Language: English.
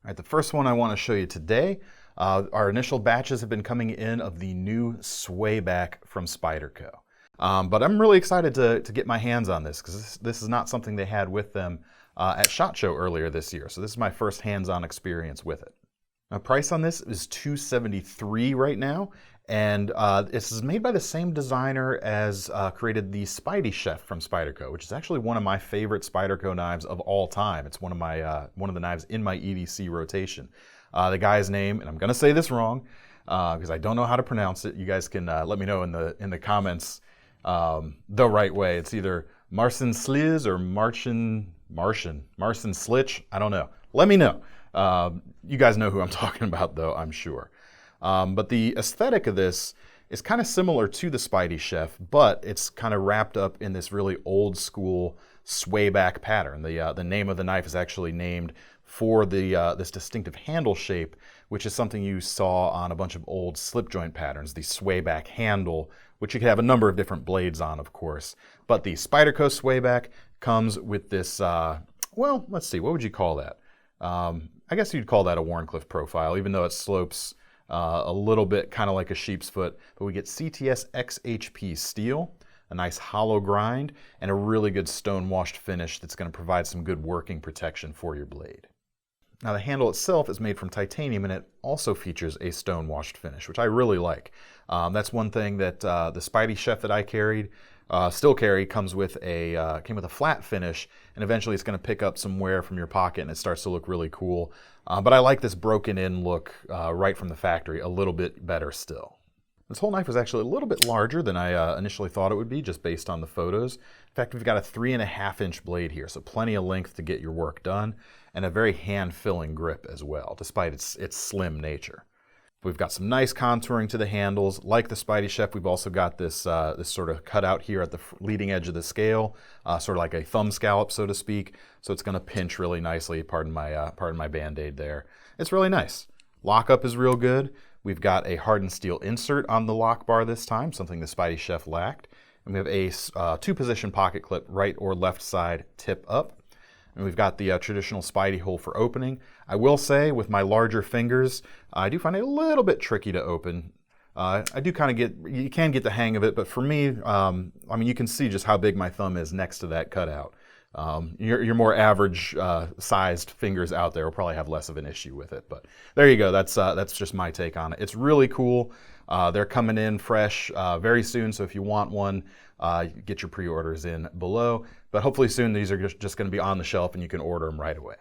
All right, the first one I want to show you today, our initial batches have been coming in of the new Swayback from Spyderco. But I'm really excited to get my hands on this because this is not something they had with them at SHOT Show earlier this year. So this is my first hands-on experience with it. Now, price on this is $273 right now, and this is made by the same designer as created the Spidey Chef from Spyderco, which is actually one of my favorite Spyderco knives of all time. It's one of the knives in my EDC rotation. The guy's name, and I'm going to say this wrong because I don't know how to pronounce it. You guys can let me know in the comments the right way. It's either Marcin Sliz or Marcin Slitch. I don't know. Let me know. You guys know who I'm talking about, though, I'm sure. But the aesthetic of this is kind of similar to the Spidey Chef, but it's kind of wrapped up in this really old school swayback pattern. The name of the knife is actually named for this distinctive handle shape, which is something you saw on a bunch of old slip joint patterns, the swayback handle, which you can have a number of different blades on, of course. But the Spyderco Swayback comes with this, well, let's see, what would you call that? I guess you'd call that a Wharncliffe profile, even though it slopes a little bit kind of like a sheep's foot. But we get CTS XHP steel, a nice hollow grind, and a really good stone-washed finish that's going to provide some good working protection for your blade. Now, the handle itself is made from titanium, and it also features a stone-washed finish, which I really like. That's one thing that the Spidey Chef that I carried, still carry, came with a flat finish, and eventually it's going to pick up some wear from your pocket, and it starts to look really cool. But I like this broken-in look right from the factory a little bit better still. This whole knife is actually a little bit larger than I initially thought it would be, just based on the photos. In fact, we've got a 3.5-inch blade here, so plenty of length to get your work done, and a very hand-filling grip as well, despite its slim nature. We've got some nice contouring to the handles. Like the Spidey Chef, we've also got this sort of cutout here at the leading edge of the scale, sort of like a thumb scallop, so to speak. So it's going to pinch really nicely. Pardon my Band-Aid there. It's really nice. Lockup is real good. We've got a hardened steel insert on the lock bar this time, something the Spidey Chef lacked. And we have a two-position pocket clip, right or left side tip up. And we've got the traditional Spidey hole for opening. I will say, with my larger fingers, I do find it a little bit tricky to open. I do kind of you can get the hang of it, but for me, I mean, you can see just how big my thumb is next to that cutout. Your more average sized fingers out there will probably have less of an issue with it, but there you go. That's just my take on it. It's really cool. They're coming in fresh very soon, so if you want one, get your pre-orders in below. But hopefully soon these are just going to be on the shelf and you can order them right away.